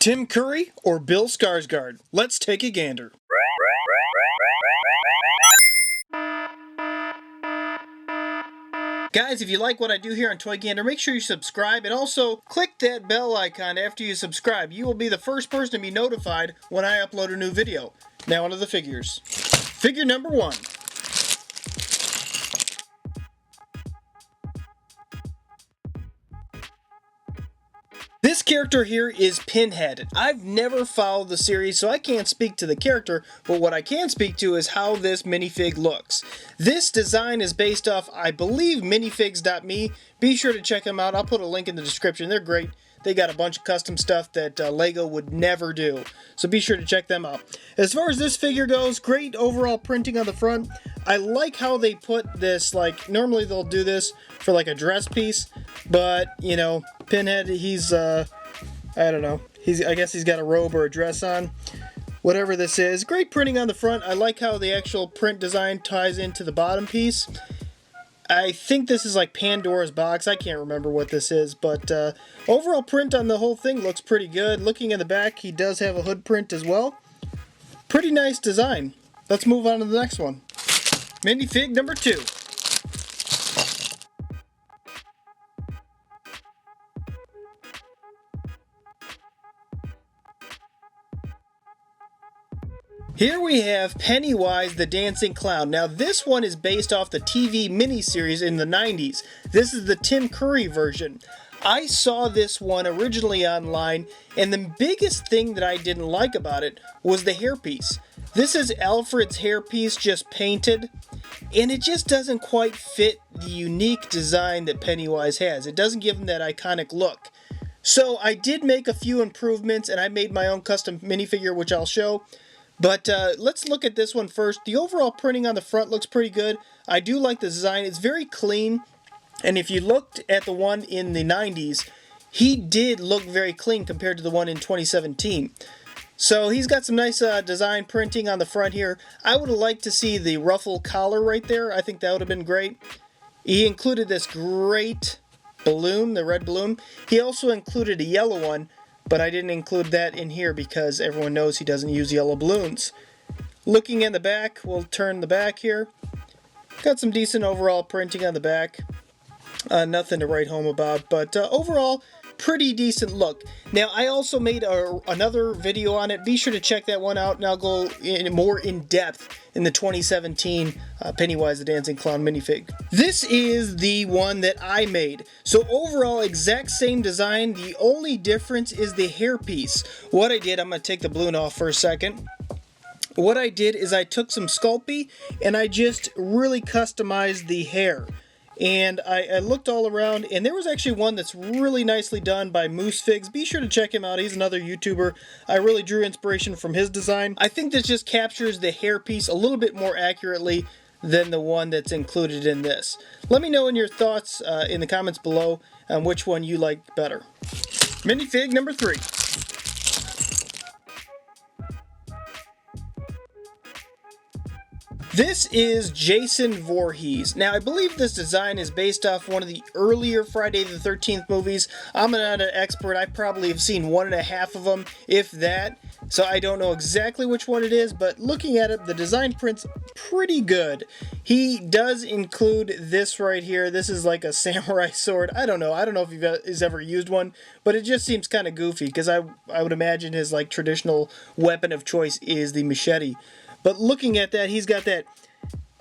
Tim Curry or Bill Skarsgard? Let's take a gander. Guys, if you like what I do here on Toy Gander, make sure you subscribe and also click that bell icon after you subscribe. You will be the first person to be notified when I upload a new video. Now onto the figures. Figure number 1. This character here is Pinhead. I've never followed the series, so I can't speak to the character, but what I can speak to is how this minifig looks. This design is based off, I believe, minifigs.me. Be sure to check them out. I'll put a link in the description. They're great. They got a bunch of custom stuff that LEGO would never do, so be sure to check them out. As far as this figure goes, great overall printing on the front. I like how they put this, like, normally they'll do this for like a dress piece, but, you know, Pinhead, he's, I don't know, I guess he's got a robe or a dress on. Whatever this is. Great printing on the front. I like how the actual print design ties into the bottom piece. I think this is like Pandora's box. I can't remember what this is, but overall print on the whole thing looks pretty good. Looking in the back, he does have a hood print as well. Pretty nice design. Let's move on to the next one. Minifig number 2. Here we have Pennywise the Dancing Clown. Now this one is based off the TV miniseries in the 90s. This is the Tim Curry version. I saw this one originally online, and the biggest thing that I didn't like about it was the hairpiece. This is Alfred's hairpiece just painted, and it just doesn't quite fit the unique design that Pennywise has. It doesn't give him that iconic look. So I did make a few improvements, and I made my own custom minifigure, which I'll show. But let's look at this one first. The overall printing on the front looks pretty good. I do like the design. It's very clean. And if you looked at the one in the 90s, he did look very clean compared to the one in 2017. So he's got some nice design printing on the front here. I would have liked to see the ruffle collar right there. I think that would have been great. He included this great balloon, the red balloon. He also included a yellow one, but I didn't include that in here because everyone knows he doesn't use yellow balloons. Looking in the back, we'll turn the back here. Got some decent overall printing on the back. Nothing to write home about, but overall, pretty decent look. Now, I also made another video on it. Be sure to check that one out, and I'll go more in depth in the 2017 Pennywise the Dancing Clown minifig. This is the one that I made. So overall, exact same design. The only difference is the hairpiece. What I did, I'm going to take the balloon off for a second. What I did is I took some Sculpey and I just really customized the hair. And I looked all around, and there was actually one that's really nicely done by Moose Figs. Be sure to check him out. He's another YouTuber. I really drew inspiration from his design. I think this just captures the hairpiece a little bit more accurately than the one that's included in this. Let me know in your thoughts in the comments below on which one you like better. Minifig number 3. This is Jason Voorhees. Now, I believe this design is based off one of the earlier Friday the 13th movies. I'm not an expert. I probably have seen 1.5 of them, if that. So I don't know exactly which one it is, but looking at it, the design print's pretty good. He does include this right here. This is like a samurai sword. I don't know if he's ever used one, but it just seems kind of goofy because I would imagine his like traditional weapon of choice is the machete. But looking at that, he's got that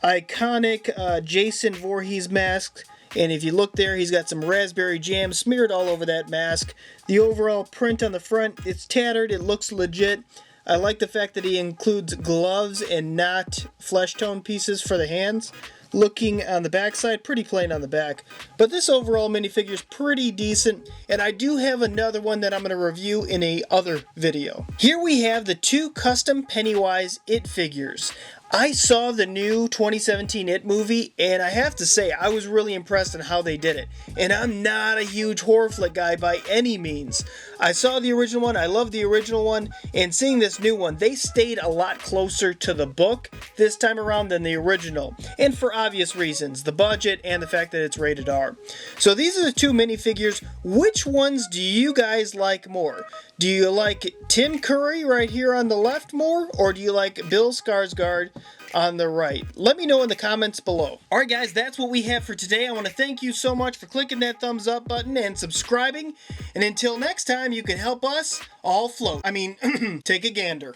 iconic Jason Voorhees mask. And if you look there, he's got some raspberry jam smeared all over that mask. The overall print on the front, it's tattered. It looks legit. I like the fact that he includes gloves and not flesh tone pieces for the hands. Looking on the back side, pretty plain on the back. But this overall minifigure is pretty decent, and I do have another one that I'm going to review in a other video. Here we have the 2 custom Pennywise It figures. I saw the new 2017 It movie, and I have to say, I was really impressed on how they did it. And I'm not a huge horror flick guy by any means. I saw the original one, I love the original one, and seeing this new one, they stayed a lot closer to the book this time around than the original. And for obvious reasons, the budget and the fact that it's rated R. So these are the two minifigures. Which ones do you guys like more? Do you like Tim Curry right here on the left more, or do you like Bill Skarsgard on the right? Let me know in the comments below. Alright guys, that's what we have for today. I want to thank you so much for clicking that thumbs up button and subscribing. And until next time, you can help us all float. I mean, take a gander.